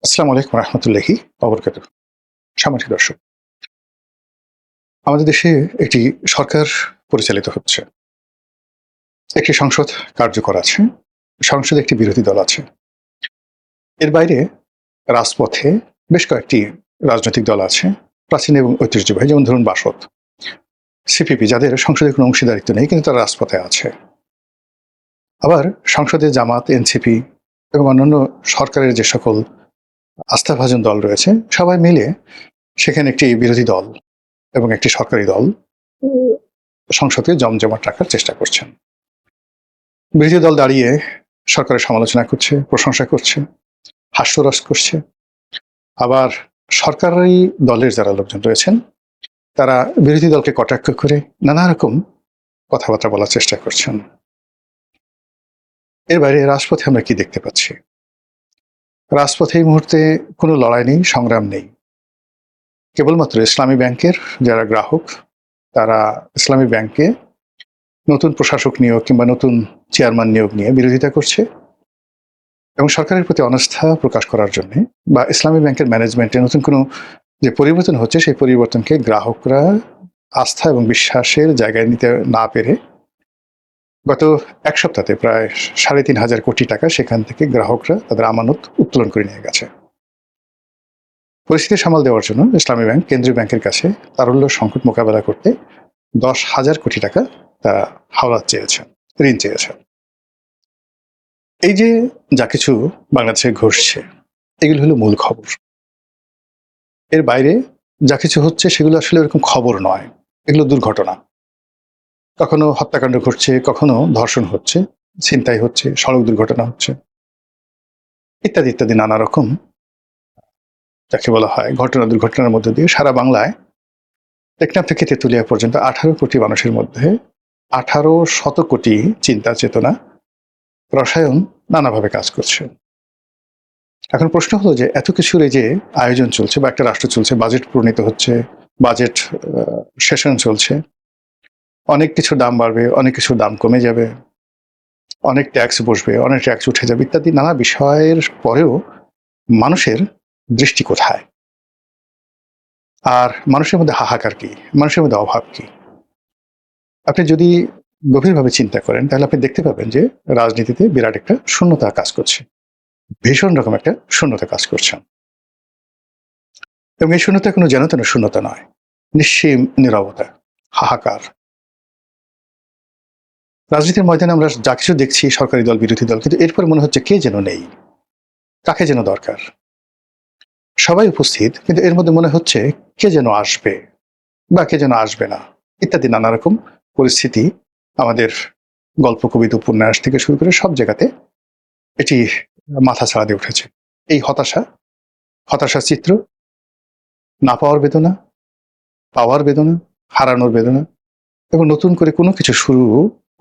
আসসালামু আলাইকুম রহমতুল্লাহি ওবরকাতুহ। সামাজিক দর্শক, আমাদের দেশে একটি সরকার পরিচালিত হচ্ছে, একটি সংসদ কার্যকর আছে, সংসদে একটি বিরোধী দল আছে। এর বাইরে রাজপথে বেশ কয়েকটি রাজনৈতিক দল আছে, প্রাচীন এবং ঐতিহ্যবাহী, যেমন ধরুন বাসদ, সিপিপি, যাদের সংসদে কোনো অংশীদারিত্ব নেই কিন্তু তারা রাজপথে আছে। আবার সংসদে জামাত, এনসিপি এবং অন্যান্য সরকারের যে সকল আস্থাভাজন দল রয়েছে, সবাই মিলে সেখানে একটি বিরোধী দল এবং একটি সরকারি দল সংসদে জমজমাট রাখার চেষ্টা করছেন। বিরোধী দল দাঁড়িয়ে সরকারের সমালোচনা করছে, প্রশংসা করছে, হাস্যরস করছে। আবার সরকারি দলের যারা লোকজন রয়েছেন তারা বিরোধী দলকে কটাক্ষ করে নানা রকম কথাবার্তা বলার চেষ্টা করছেন। এর বাইরে রাজপথে আমরা কি দেখতে পাচ্ছি? রাজপথে এই মুহূর্তে কোনো লড়াই নেই, সংগ্রাম নেই। কেবলমাত্র ইসলামী ব্যাংকের যারা গ্রাহক, তারা ইসলামী ব্যাংকে নতুন প্রশাসক নিয়োগ কিংবা নতুন চেয়ারম্যান নিয়োগ নিয়ে বিরোধিতা করছে এবং সরকারের প্রতি অনাস্থা প্রকাশ করার জন্য বা ইসলামী ব্যাংকের ম্যানেজমেন্টে নতুন কোনো যে পরিবর্তন হচ্ছে সেই পরিবর্তনকে গ্রাহকরা আস্থা এবং বিশ্বাসের জায়গায় নিতে না পেরে গত এক সপ্তাহে প্রায় ৩,৫০০ কোটি টাকা সেখান থেকে গ্রাহকরা তাদের আমানত উত্তোলন করে নিয়ে গেছে। পরিস্থিতি সামাল দেওয়ার জন্য ইসলামী ব্যাংক কেন্দ্রীয় ব্যাংকের কাছে তারল্য সংকট মোকাবেলা করতে ১০,০০০ কোটি টাকা তারা হাওলাত চেয়েছেন, ঋণ চেয়েছেন। এই যে যা কিছু বাংলাদেশে ঘটছে, এগুলো হলো মূল খবর। এর বাইরে যা কিছু হচ্ছে সেগুলো আসলে এরকম খবর নয়, এগুলো দুর্ঘটনা। কখনো হত্যাকাণ্ড ঘটছে, কখনো ধর্ষণ হচ্ছে, ছিনতাই হচ্ছে, সড়ক দুর্ঘটনা হচ্ছে, ইত্যাদি ইত্যাদি নানা রকম যাকে বলা হয় ঘটনা দুর্ঘটনার মধ্যে দিয়ে সারা বাংলায় টেকনাফ থেকে তেঁতুলিয়া পর্যন্ত ১৮ কোটি মানুষের মধ্যে ১৮০০ কোটি চিন্তা চেতনা রসায়ন নানাভাবে কাজ করছে। এখন প্রশ্ন হলো যে এত কিছুর এই যে আয়োজন চলছে বা একটা রাষ্ট্র চলছে, বাজেট প্রণীত হচ্ছে, বাজেট সেশন চলছে, অনেক কিছুর দাম বাড়বে, অনেক কিছুর দাম কমে যাবে, অনেক ট্যাক্স বসবে, অনেক ট্যাক্স উঠে যাবে, ইত্যাদি নানা বিষয়ের পরেও মানুষের দৃষ্টি কোথায়? আর মানুষের মধ্যে হাহাকার কি, মানুষের মধ্যে অভাব কি? আপনি যদি গভীরভাবে চিন্তা করেন তাহলে আপনি দেখতে পাবেন যে রাজনীতিতে বিরাট একটা শূন্যতা কাজ করছে, ভীষণ রকম একটা শূন্যতা কাজ করছে। এবং এই শূন্যতা কোনো যেন তেন শূন্যতা নয়, নিঃসীম নীরবতা, হাহাকার। রাজনীতির ময়দানে আমরা যা কিছু দেখছি, সরকারি দল, বিরোধী দল, কিন্তু এরপর মনে হচ্ছে কে যেন নেই, কাকে যেন দরকার। সবাই উপস্থিত, কিন্তু এর মধ্যে মনে হচ্ছে কে যেন আসবে বা কে যেন আসবে না, ইত্যাদি নানা রকম পরিস্থিতি আমাদের গল্প, কবিতা, উপন্যাস থেকে শুরু করে সব জায়গাতে এটি মাথা ছাড়া দিয়ে উঠেছে। এই হতাশার চিত্র, না পাওয়ার বেদনা, পাওয়ার বেদনা, হারানোর বেদনা এবং নতুন করে কোনো কিছু শুরু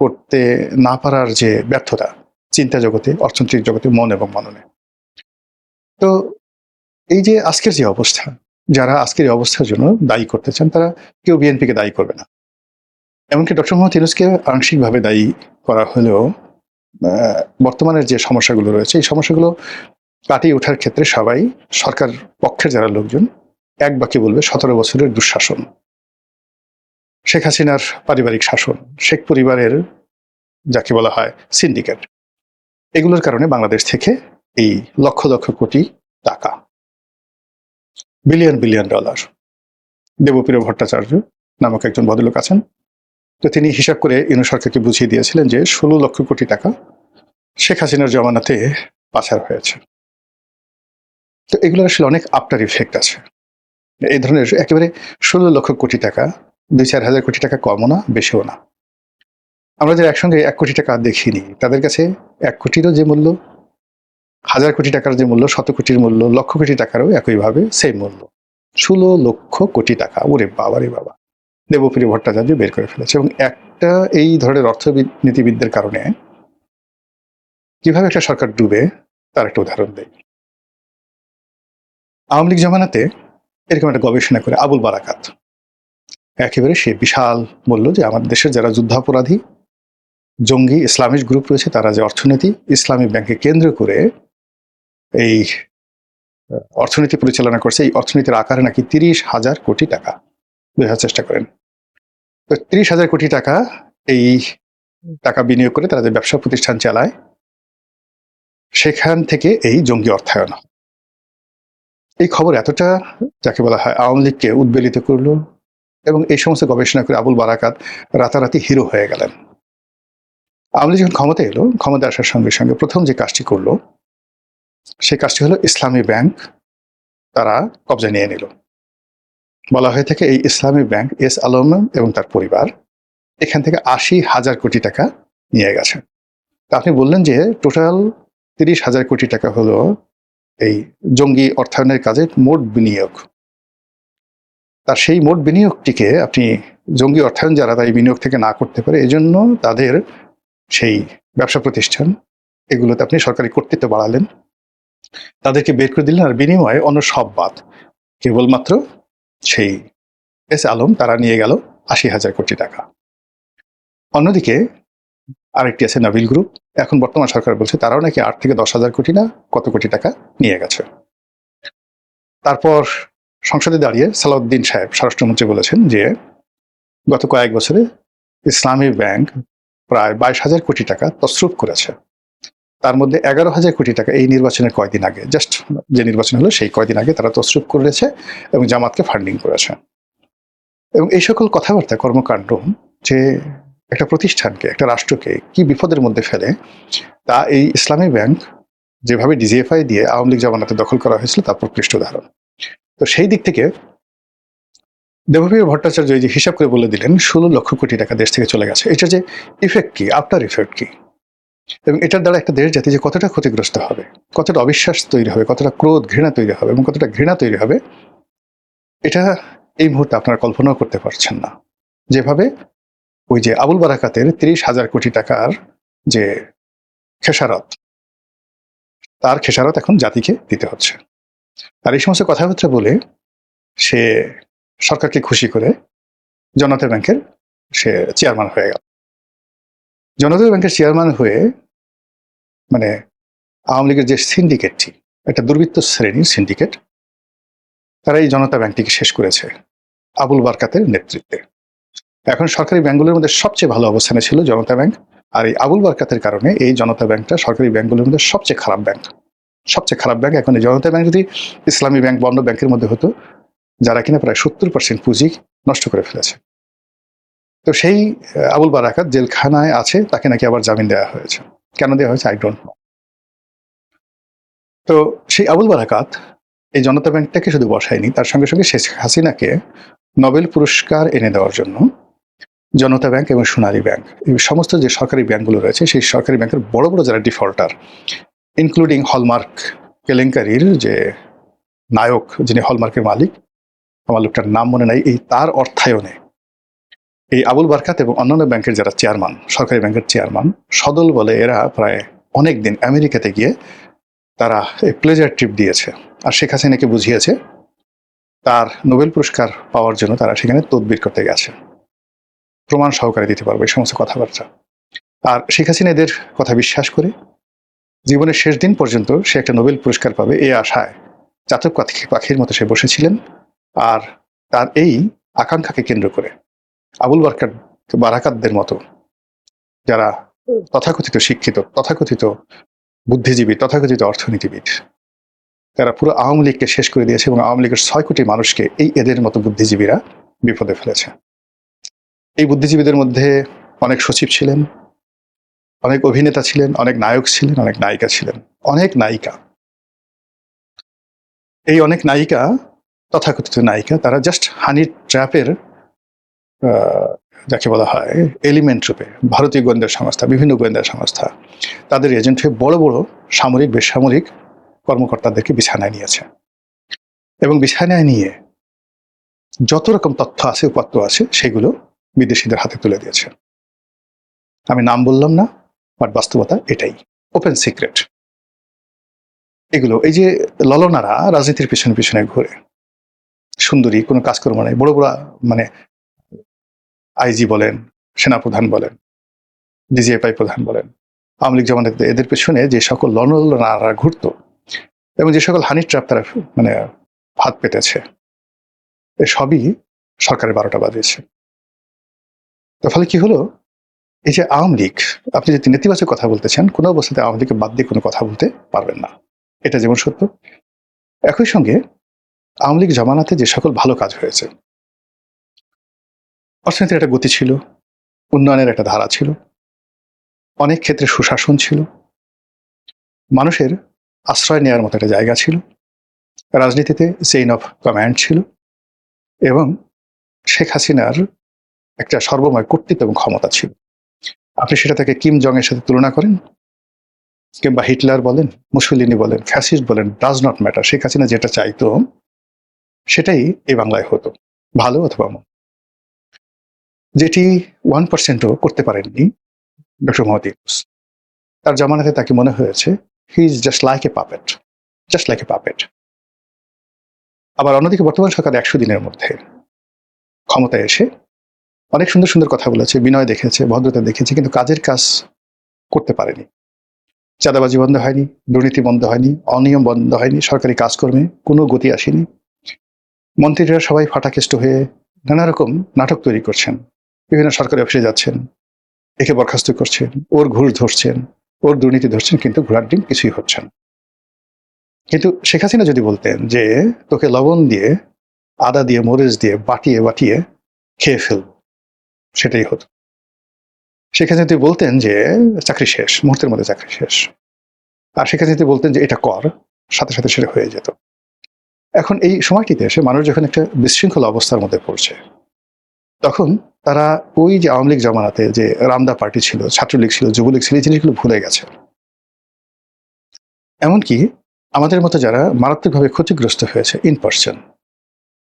করতে না পারার যে ব্যর্থতা, চিন্তা জগতে, অর্থনৈতিক জগতে, মন এবং মননে। তো এই যে আজকের যে অবস্থা, যারা আজকের এই অবস্থার জন্য দায়ী করতে চান তারা কেউ বিএনপিকে দায়ী করবে না। এমনকি ডক্টর মোহাম্মদ ইউনূসকে আংশিকভাবে দায়ী করা হলেও বর্তমানের যে সমস্যাগুলো রয়েছে এই সমস্যাগুলো কাটিয়ে ওঠার ক্ষেত্রে সবাই সরকার পক্ষের যারা লোকজন এক বাক্যে বলবে ১৭ বছরের দুঃশাসন, শেখ হাসিনার পারিবারিক শাসন, শেখ পরিবারের যাকে বলা হয় সিন্ডিকেট, এগুলোর কারণে বাংলাদেশ থেকে এই লক্ষ লক্ষ কোটি টাকা, billion billion dollar, Debapriya Bhattacharya নামক একজন ভদ্রলোক আছেন, তো তিনি হিসাব করে ইউনূস সরকারকে বুঝিয়ে দিয়েছিলেন যে ১৬ লক্ষ কোটি টাকা শেখ হাসিনার জমানাতে পাচার হয়েছে। তো এগুলোর আসলে অনেক আফটার ইফেক্ট আছে। এই ধরনের একেবারে ১৬ লক্ষ কোটি টাকা ২-৪ হাজার কোটি টাকা কমও না, বেশিও না। আমরা যারা একসঙ্গে ১ কোটি টাকা দেখিনি তাদের কাছে ১ কোটিরও যে মূল্য, হাজার কোটি টাকার যে মূল্য, শত কোটির মূল্য, লক্ষ কোটি টাকারও একইভাবে সেই মূল্য। ১৬ লক্ষ কোটি টাকা, ওরে বাবা রে বাবা, দেবপ্রিয় ভট্টাচার্য বের করে ফেলেছে। এবং একটা এই ধরনের অর্থনীতিবিদদের কারণে কিভাবে একটা সরকার ডুবে তার একটা উদাহরণ দেয়। আওয়ামী লীগ জমানাতে এরকম একটা গবেষণা করে আবুল বারাকাত একেবারে সে বিশাল বলল যে আমাদের দেশের যারা যুদ্ধাপরাধী, জঙ্গি, ইসলামিক গ্রুপ রয়েছে তারা যে অর্থনীতি ইসলামী ব্যাংকে কেন্দ্র করে এই অর্থনীতি পরিচালনা করছে, এই অর্থনীতির আকারে নাকি 30,000 কোটি টাকা। বোঝার চেষ্টা করেন। তো 30,000 কোটি টাকা, এই টাকা বিনিয়োগ করে তারা যে ব্যবসা প্রতিষ্ঠান চালায়, সেখান থেকে এই জঙ্গি অর্থায়ন। এই খবর এতটা, যাকে বলা হয়, আওয়ামী লীগকে উদ্বেলিত করলো, এবং এই সমস্ত গবেষণা করে আবুল বারাকাত রাতারাতি হিরো হয়ে গেলেন। আওয়ামী লীগ যখন ক্ষমতা এলো, ক্ষমতা আসার সঙ্গে সঙ্গে প্রথম যে কাজটি করলো, সেই কাজটি হলো ইসলামী ব্যাংক তারা কবজায় নিয়ে নিল। বলা হয়ে থাকে এই ইসলামী ব্যাংক এস আলম এবং তার পরিবার এখান থেকে 80,000 কোটি টাকা নিয়ে গেছে। তা আপনি বললেন যে টোটাল 30,000 কোটি টাকা হলো এই জঙ্গি অর্থায়নের কাজে মোট বিনিয়োগ। তার সেই মোট বিনিয়োগটিকে আপনি জঙ্গি অর্থায়ন যারা তাই বিনিয়োগ থেকে না করতে পারে, এজন্য তাদের সেই ব্যবসা প্রতিষ্ঠান এগুলোতে আপনি সরকারি কর্তৃত্ব বাড়ালেন, তাদেরকে বের করে দিলেন, আর বিনিময়ে অন্য সব বাদ, কেবলমাত্র সেই এস আলম তারা নিয়ে গেল 80,000 কোটি টাকা। অন্যদিকে আরেকটি আছে নাবিল গ্রুপ, এখন বর্তমান সরকার বলছে তারাও নাকি 8 থেকে 10,000 কোটি না কত কোটি টাকা নিয়ে গেছে। তারপর সংসদে দাঁড়িয়ে সালাউদ্দিন সাহেব স্বরাষ্ট্রমন্ত্রী বলেছেন যে গত কয়েক বছরে ইসলামী ব্যাংক প্রায় 22,000 কোটি টাকা তছরুপ করেছে, তার মধ্যে 11,000 কোটি টাকা এই নির্বাচনের কয়দিন আগে, জাস্ট যে নির্বাচন হলো সেই কয়দিন আগে তারা তছরুপ করেছে এবং জামাতকে ফান্ডিং করেছে। এবং এই সকল কথাবার্তা, কর্মকাণ্ড যে একটা প্রতিষ্ঠানকে, একটা রাষ্ট্রকে কি বিপদের মধ্যে ফেলে, তা এই ইসলামী ব্যাংক যেভাবে ডিজিএফআই দিয়ে আওয়ামী লীগ জামানাতে দখল করা হয়েছিল তার প্রকৃষ্ট উদাহরণ। তো সেই দিক থেকে দেবপ্রিয় ভট্টাচার্য এই যে হিসাব করে বলে দিলেন 16 লক্ষ কোটি টাকা দেশ থেকে চলে গেছে, এটার যে ইফেক্ট কি, আফটার ইফেক্ট কি, এবং এটার দ্বারা একটা দেশ জাতি যে কতটা ক্ষতিগ্রস্ত হবে, কতটা অবিশ্বাস তৈরি হবে, কতটা ক্রোধ ঘৃণা তৈরি হবে এবং কতটা ঘৃণা তৈরি হবে, এটা এই মুহূর্তে আপনারা কল্পনাও করতে পারছেন না। যেভাবে ওই যে আবুল বারাকাতের 30,000 কোটি টাকার যে খেসারত, তার খেসারত এখন জাতিকে দিতে হচ্ছে। আর এই সমস্ত কথাবার্তা বলে সে সরকারকে খুশি করে জনতা ব্যাংকের সে চেয়ারম্যান হয়ে গেল। জনতা ব্যাংকের চেয়ারম্যান হয়ে মানে আওয়ামী লীগের যে সিন্ডিকেটটি, একটা দুর্বৃত্ত শ্রেণীর সিন্ডিকেট, তারা এই জনতা ব্যাংকটিকে শেষ করেছে আবুল বারকাতের নেতৃত্বে। এখন সরকারি ব্যাংকগুলোর মধ্যে সবচেয়ে ভালো অবস্থানে ছিল জনতা ব্যাংক, আর এই আবুল বারকাতের কারণে এই জনতা ব্যাংকটা সরকারি ব্যাংকগুলোর মধ্যে সবচেয়ে খারাপ ব্যাংক। সবচেয়ে খারাপ ব্যাংক এখন এই জনতা ব্যাংক। যদি ইসলামী ব্যাংক বন্ধ ব্যাংকের মধ্যে হতো, যারা কিনা প্রায় 70% পুঁজি নষ্ট করে ফেলেছে। তো সেই আবুল বারাকাত জেলখানায় আছে, তাকে নাকি আবার জামিন দেওয়া হয়েছে। কেন দেওয়া হয়েছে আই ডোন্ট নো। তো সেই আবুল বারাকাত এই জনতা ব্যাংকটাকে শুধু বসায়নি, তার সঙ্গে সঙ্গে শেখ হাসিনাকে নোবেল পুরস্কার এনে দেওয়ার জন্য জনতা ব্যাংক এবং সোনালী ব্যাংক, এই সমস্ত যে সরকারি ব্যাংকগুলো রয়েছে, সেই সরকারি ব্যাংকের বড় বড় যারা ডিফল্টার, ইনক্লুডিং হলমার্ক কেলেঙ্কারির যে নায়ক, যিনি হলমার্কের মালিক, আমার লোকটার নাম মনে নাই, এই তার অর্থায়নে এই আবুল বারকাত এবং অন্যান্য ব্যাংকের যারা চেয়ারম্যান, সরকারি ব্যাংকের চেয়ারম্যান, সদল বলে এরা প্রায় অনেক দিন আমেরিকাতে গিয়ে তারা এই প্লেজার ট্রিপ দিয়েছে, আর শেখ হাসিনাকে বুঝিয়েছে তার নোবেল পুরস্কার পাওয়ার জন্য তারা সেখানে তদবির করতে গেছে। প্রমাণ সহকারে দিতে পারবে এই সমস্ত কথাবার্তা। আর শেখ হাসিনা এদের কথা বিশ্বাস করে জীবনের শেষ দিন পর্যন্ত সে একটা নোবেল পুরস্কার পাবে এই আশায় চাতক পাখির মতো সে বসেছিলেন। আর তার এই আকাঙ্ক্ষাকে কেন্দ্র করে আবুল বারাকাতদের মতো যারা তথাকথিত শিক্ষিত, তথাকথিত বুদ্ধিজীবী, তথাকথিত অর্থনীতিবিদ, তারা পুরো আওয়ামী লীগকে শেষ করে দিয়েছে এবং আওয়ামী লীগের 6 কোটি মানুষকে এই এদের মতো বুদ্ধিজীবীরা বিপদে ফেলেছে। এই বুদ্ধিজীবীদের মধ্যে অনেক সচিব ছিলেন, অনেক অভিনেতা ছিলেন, অনেক নায়ক ছিলেন, অনেক নায়িকা ছিলেন, অনেক নায়িকা। এই অনেক নায়িকা, তথাকথিত নায়িকা, তারা জাস্ট হানি ট্র্যাপের যাকে বলা হয় এলিমেন্ট রূপে ভারতীয় গোয়েন্দা সংস্থা, বিভিন্ন গোয়েন্দা সংস্থা তাদের এজেন্ট হয়ে বড় বড় সামরিক বেসামরিক কর্মকর্তাদেরকে বিছানায় নিয়েছে এবং বিছানায় নিয়ে যত রকম তথ্য আছে, উপাত্ত আছে, সেগুলো বিদেশিদের হাতে তুলে দিয়েছে। আমি নাম বললাম না, বাট বাস্তবতা এটাই, ওপেন সিক্রেট। এগুলো এই যে ললনারা রাজনীতির পিছনে পিছনে ঘুরে, সুন্দরী, কোনো কাজকর্ম নেই, বড় বড় মানে আইজি বলেন, সেনাপ্রধান বলেন, ডিজিএফআই প্রধান বলেন, আওয়ামী লীগ জামানাতে এদের পেছনে যে সকল ললনারা ঘুরতো, এবং যে সকল হানি ট্র্যাপ তারা মানে হাত পেতেছে, এ সবই সরকারের 12টা বাজিয়েছে। তার ফলে কি হলো, এই যে আওয়ামী লীগ, আপনি যদি নেতিবাচক কথা বলতেছেন, কোনো অবস্থাতে আওয়ামী লীগকে বাদ দিয়ে কোনো কথা বলতে পারবেন না, এটা যেমন সত্য। একই সঙ্গে আওয়ামী লীগ জমানাতে যে সকল ভালো কাজ হয়েছে, অর্থনীতির একটা গতি ছিল, উন্নয়নের একটা ধারা ছিল, অনেক ক্ষেত্রে সুশাসন ছিল, মানুষের আশ্রয় নেওয়ার মতো একটা জায়গা ছিল, রাজনীতিতে চেইন অফ কমান্ড ছিল, এবং শেখ হাসিনার একটা সর্বময় কর্তৃত্ব এবং ক্ষমতা ছিল। আপনি সেটা থেকে কিম জং এর সাথে তুলনা করেন, কিংবা হিটলার বলেন, মুসলিনি বলেন, ফ্যাসিস্ট বলেন, does not matter. Sheikh Hasina যেটা চাইতো সেটাই এই বাংলায় হতো, ভালো অথবা মন্দ। যেটি 1%ও করতে পারেননি ডক্টর মোহাম্মদ ইউনূস। তার জামানাতে তাকে মনে হয়েছে he is just like a puppet, just like a puppet. আবার অন্যদিকে বর্তমান সরকার 100 দিনের মধ্যে ক্ষমতায় এসে অনেক সুন্দর সুন্দর কথা বলেছে, বিনয় দেখেছে, ভদ্রতা দেখেছে, কিন্তু কাজের কাজ করতে পারেনি। চাঁদাবাজি বন্ধ হয়নি, দুর্নীতি বন্ধ হয়নি, অনিয়ম বন্ধ হয়নি, সরকারি কাজকর্মে কোনো গতি আসেনি। মন্ত্রীরা সবাই ফাটাকেষ্ট হয়ে নানা রকম নাটক তৈরি করছেন, বিভিন্ন সরকারি অফিসে যাচ্ছেন, একে বরখাস্ত করছেন, ওর ঘুষ ধরছেন, ওর দুর্নীতি ধরছেন, কিন্তু ঘোড়ার ডিম কিছুই হচ্ছে না। কিন্তু শেখ হাসিনা যদি বলতেন যে তোকে লবণ দিয়ে, আদা দিয়ে, মরিচ দিয়ে বাটিয়ে বাটিয়ে খেয়ে ফেলব, সেটাই হতো। শেখ হাসিনা যদি বলতেন যে চাকরি শেষ, মুহূর্তের মধ্যে চাকরি শেষ, আর শেখ হাসিনা যদি বলতেন যে এটা কর, সাথে সাথে সেটা হয়ে যেত। এখন এই সময়টিতে এসে মানুষ যখন একটা বিশৃঙ্খল অবস্থার মধ্যে পড়ছে, তখন তারা ওই যে আওয়ামী লীগ জমানাতে যে রামদা পার্টি ছিল, ছাত্রলীগ ছিল, যুবলীগ ছিল, এই জিনিসগুলো ভুলে গেছে। এমনকি আমাদের মতো যারা মারাত্মকভাবে ক্ষতিগ্রস্ত হয়েছে ইন পার্সন,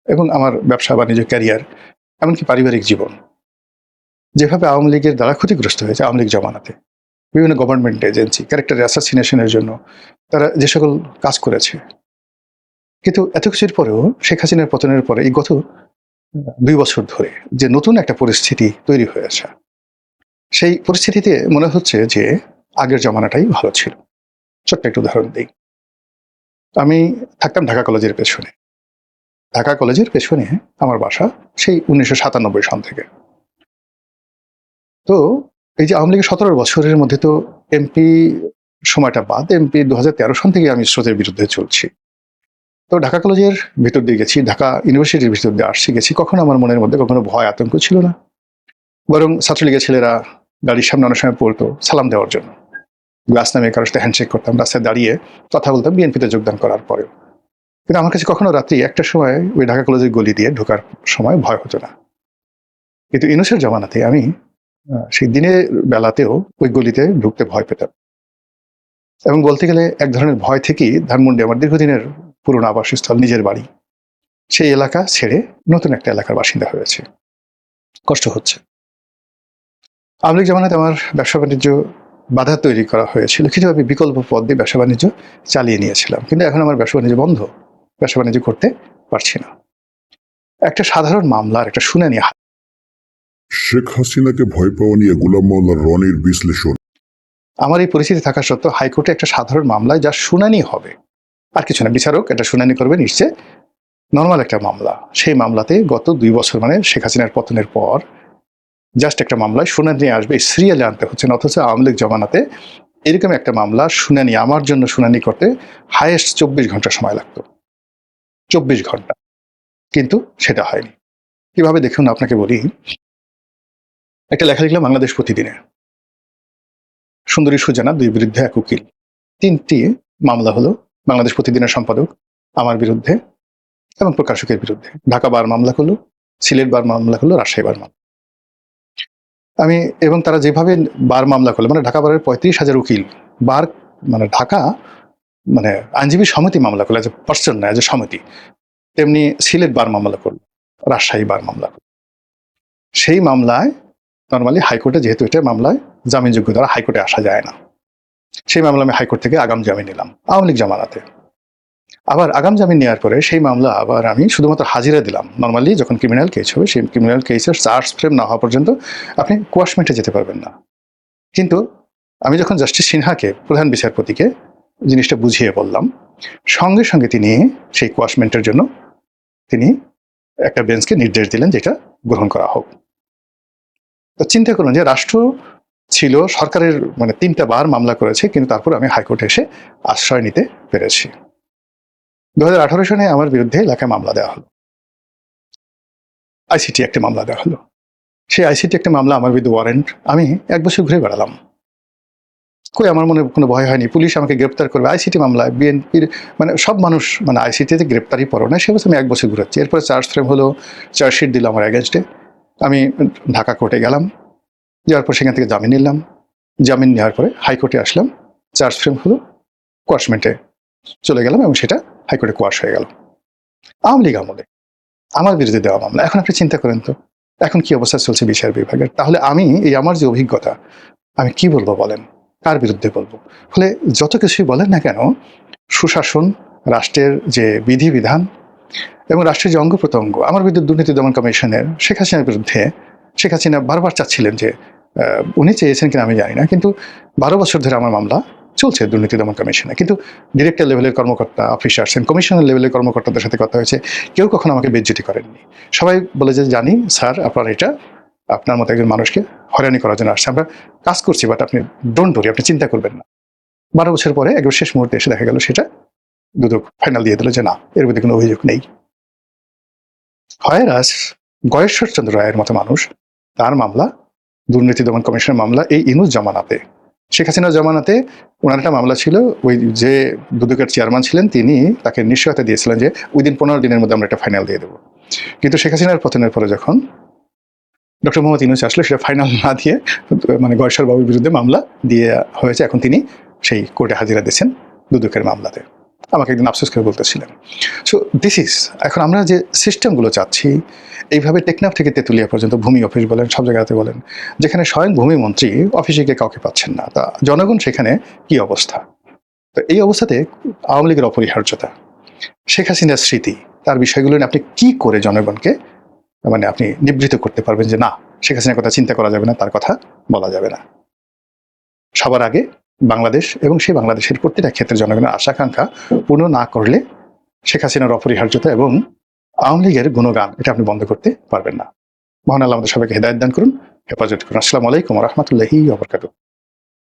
এবং আমার ব্যবসা বাণিজ্য, ক্যারিয়ার, এমনকি পারিবারিক জীবন, যেভাবে আওয়ামী লীগের দ্বারা ক্ষতিগ্রস্ত হয়েছে আওয়ামী লীগ জমানাতে, বিভিন্ন গভর্নমেন্ট এজেন্সি ক্যারেক্টার অ্যাসাসিনেশনের জন্য তারা যে সকল কাজ করেছে, কিন্তু এত কিছুর পরেও শেখ হাসিনার পতনের পরে এই গত 2 বছর ধরে যে নতুন একটা পরিস্থিতি তৈরি হয়েছে, সেই পরিস্থিতিতে মনে হচ্ছে যে আগের জমানাটাই ভালো ছিল। ছোট্ট একটু উদাহরণ দিই। আমি থাকতাম ঢাকা কলেজের পেছনে। ঢাকা কলেজের পেছনে আমার বাসা, সেই 1997 সন থেকে। তো এই যে আওয়ামী লীগের 17 বছরের মধ্যে তো এমপি সময়টা বাদ, এমপি 2013 সন থেকে আমি স্রোতের বিরুদ্ধে চলছি। তো ঢাকা কলেজের ভিতর দিয়ে গেছি, ঢাকা ইউনিভার্সিটির ভিতর দিয়ে আসছি গেছি, কখনো আমার মনের মধ্যে কখনো ভয় আতঙ্ক ছিল না, বরং ছাত্রলীগের ছেলেরা গাড়ির সামনে অনেক সময় পড়তো সালাম দেওয়ার জন্য, গ্লাস নামে কারোর সাথে হ্যান্ডশেক করতাম, রাস্তায় দাঁড়িয়ে কথা বলতাম বিএনপিতে যোগদান করার পরেও। কিন্তু আমার কাছে কখনো রাত্রি 1টার সময় ওই ঢাকা কলেজের গলি দিয়ে ঢোকার সময় ভয় হতো না। কিন্তু ইউনূসের জমানাতে আমি সেই দিনের বেলাতেও ওই গলিতে ঢুকতে ভয় পেতাম, এবং বলতে গেলে এক ধরনের ভয় থেকেই ধানমন্ডি আমার দীর্ঘদিনের পুরনো আবাসস্থল, নিজের বাড়ি, সেই এলাকা ছেড়ে নতুন একটা এলাকার বাসিন্দা হয়েছে। কষ্ট হচ্ছে। আওয়ামী লীগ জমানাতে আমার ব্যবসা বাণিজ্য বাধা তৈরি করা হয়েছিল, কিন্তু আমি বিকল্প পথ দিয়ে ব্যবসা বাণিজ্য চালিয়ে নিয়েছিলাম, কিন্তু এখন আমার ব্যবসা বাণিজ্য বন্ধ, ব্যবসা বাণিজ্য করতে পারছি না। একটা সাধারণ মামলার একটা শুনানি, শেখ হাসিনাকে ভয় পাওয়া নিয়ে গোলাম মাওলা রনির বিশ্লেষণ। আমার এই পরিস্থিতি থাকা সত্ত্বেও হাইকোর্টে একটা সাধারণ মামলায় যা শুনানি হবে, আর কিছু না, বিচারক এটা শুনানি করবে, নিশ্চয় নর্মাল একটা মামলা, সেই মামলাতে গত 2 বছর মানে শেখ হাসিনার পতনের পর জাস্ট একটা মামলায় শুনানি আসবে, সিরিয়ালে আনতে হচ্ছে না। অথচ আওয়ামী লীগ জমানাতে এরকম একটা মামলা শুনানি, আমার জন্য শুনানি করতে হাইয়েস্ট 24 ঘন্টা সময় লাগতো, 24 ঘন্টা, কিন্তু সেটা হয়নি। কিভাবে দেখুন, আপনাকে বলি, একটা লেখা লিখলাম বাংলাদেশ প্রতিদিনে, সুন্দরী সুজানা, 2 বিরুদ্ধে 1 উকিল, 3টি মামলা হলো বাংলাদেশ প্রতিদিনের সম্পাদক, আমার বিরুদ্ধে এবং প্রকাশকের বিরুদ্ধে। ঢাকা বার মামলা করলো, সিলেট বার মামলা করলো, রাজশাহী বার মামলা। আমি এবং তারা যেভাবে বার মামলা করলো, মানে ঢাকা বারের 35,000 উকিল বার, মানে ঢাকা মানে আইনজীবী সমিতি মামলা করলো, এজ এ পার্সন না, এজ এ সমিতি, তেমনি সিলেট বার মামলা করলো, রাজশাহী বার মামলা করলো। সেই মামলায় নর্মালি হাইকোর্টে, যেহেতু এটা মামলায় জামিনযোগ্য দ্বারা হাইকোর্টে আসা যায় না, সেই মামলা আমি হাইকোর্ট থেকে আগাম জামিন নিলাম আওয়ামী লীগ জমানাতে। আবার আগাম জামিন নেওয়ার পরে সেই মামলা আবার আমি শুধুমাত্র হাজিরা দিলাম। নর্মালি যখন ক্রিমিনাল কেস হবে, সেই ক্রিমিনাল কেসের চার্জ ফ্রেম না হওয়া পর্যন্ত আপনি কোয়াশমেন্টে যেতে পারবেন না। কিন্তু আমি যখন জাস্টিস সিনহাকে, প্রধান বিচারপতিকে জিনিসটা বুঝিয়ে বললাম, সঙ্গে সঙ্গে তিনি সেই কোয়াশমেন্টের জন্য তিনি একটা বেঞ্চকে নির্দেশ দিলেন যেটা গ্রহণ করা হোক। তো চিন্তা করুন যে রাষ্ট্র ছিল সরকারের মানে 3টা বার মামলা করেছে, কিন্তু তারপর আমি হাইকোর্টে এসে আশ্রয় নিতে পেরেছি। 2018 সালে আমার বিরুদ্ধে এলাকায় মামলা দেওয়া হলো, আইসিটি একটা মামলা দেওয়া হলো। সেই আইসিটি একটা মামলা, আমার বিরুদ্ধে ওয়ারেন্ট, আমি 1 বছর ঘুরে বেড়ালাম। কই আমার মনে কোনো ভয় হয়নি, পুলিশ আমাকে গ্রেপ্তার করবে। আইসিটি মামলায় বিএনপির মানে সব মানুষ মানে আইসিটিতে গ্রেপ্তারই পড়ো না, সে বছর আমি 1 বছর ঘুরাচ্ছি। এরপরে চার্জ ফ্রেম হলো, চার্জশিট দিল আমার এগেনস্টে। আমি ঢাকা কোর্টে গেলাম, যাওয়ার পর সেখান থেকে জামিন নিলাম। জামিন নেওয়ার পরে হাইকোর্টে আসলাম, চার্জ ফ্রেম হলো, কোয়াশমেন্টে চলে গেলাম এবং সেটা হাইকোর্টে কোয়াশ হয়ে গেল। আওয়ামী লীগ আমলে আমার বিরুদ্ধে দেওয়া মামলা। এখন আপনি চিন্তা করেন তো এখন কি অবস্থা চলছে বিচার বিভাগের। তাহলে আমি এই আমার যে অভিজ্ঞতা, আমি কি বলবো বলেন, কার বিরুদ্ধে বলবো? ফলে যত কিছুই বলেন না কেন, সুশাসন, রাষ্ট্রের যে বিধিবিধান এবং রাষ্ট্রের যে অঙ্গ প্রত্যঙ্গ, আমার বিরুদ্ধে দুর্নীতি দমন কমিশনের শেখ হাসিনার বিরুদ্ধে, শেখ হাসিনা বারবার চাচ্ছিলেন যে উনি চেয়েছেন কিনা আমি জানি না, কিন্তু 12 বছর ধরে আমার মামলা চলছে দুর্নীতি দমন কমিশনে। কিন্তু ডিরেক্টর লেভেলের কর্মকর্তা, অফিসার্স, কমিশনার লেভেলের কর্মকর্তাদের সাথে কথা হয়েছে, কেউ কখনো আমাকে বেজ্জতি করেননি। সবাই বলে যে জানি স্যার আপনার এটা আপনার মতো একজন মানুষকে হয়রানি করার জন্য আসছে, আমরা কাজ করছি, বাট আপনি ডোন্ট ওয়ারি, আপনি চিন্তা করবেন না। 12 বছর পরে একবার শেষ মুহূর্তে এসে দেখা গেল সেটা দুদক ফাইনাল দিয়ে দিল যে না, এর মধ্যে কোনো অভিযোগ নেই। হয়রাস গয়েশ্বর চন্দ্র রায়ের মতো মানুষ, তার মামলা দুর্নীতি দমন কমিশনের মামলা এই ইনুস জামানাতে, শেখ হাসিনার জামানাতে ওনার একটা মামলা ছিল। ওই যে দুদকের চেয়ারম্যান ছিলেন তিনি তাকে নিশ্চয়তা দিয়েছিলেন যে উইদিন 15 দিনের মধ্যে আমরা একটা ফাইনাল দিয়ে দেবো। কিন্তু শেখ হাসিনার পতনের পরে যখন ডক্টর মোহাম্মদ ইউনূস আসলে সেটা ফাইনাল না দিয়ে মানে গয়েশ্বর বাবুর বিরুদ্ধে মামলা দিয়ে হয়েছে। এখন তিনি সেই কোর্টে হাজিরা দিচ্ছেন দুদকের মামলাতে। আমাকে একদিন আফসোস করে বলতেছিলেন। সো দিস ইজ, এখন আমরা যে সিস্টেমগুলো চাচ্ছি, এইভাবে টেকনাফ থেকে তেঁতুলিয়া পর্যন্ত ভূমি অফিস বলেন, সব জায়গাতে বলেন, যেখানে স্বয়ং ভূমি মন্ত্রী অফিসে গিয়ে কাউকে পাচ্ছেন না, তা জনগণ সেখানে কি অবস্থা? তো এই অবস্থাতে আওয়ামী লীগের অপরিহার্যতা, শেখ হাসিনার স্মৃতি, তার বিষয়গুলো নিয়ে আপনি কি করে জনগণকে মানে আপনি নিবৃত করতে পারবেন যে না, শেখ হাসিনার কথা চিন্তা করা যাবে না, তার কথা বলা যাবে না। সবার আগে বাংলাদেশ এবং সেই বাংলাদেশের প্রতিটা ক্ষেত্রে জনগণের আশা-আকাঙ্ক্ষা পূর্ণ না করলে শেখ হাসিনার অপরিহার্যতা এবং আওয়ামী লীগের গুণগান এটা আপনি বন্ধ করতে পারবেন না। মহান আল্লাহ আমাদের সবাইকে হেদায়েত দান করুন, হেফাজত করুন। আসসালামু আলাইকুম ওয়া রাহমাতুল্লাহি ওয়া বারাকাতুহু।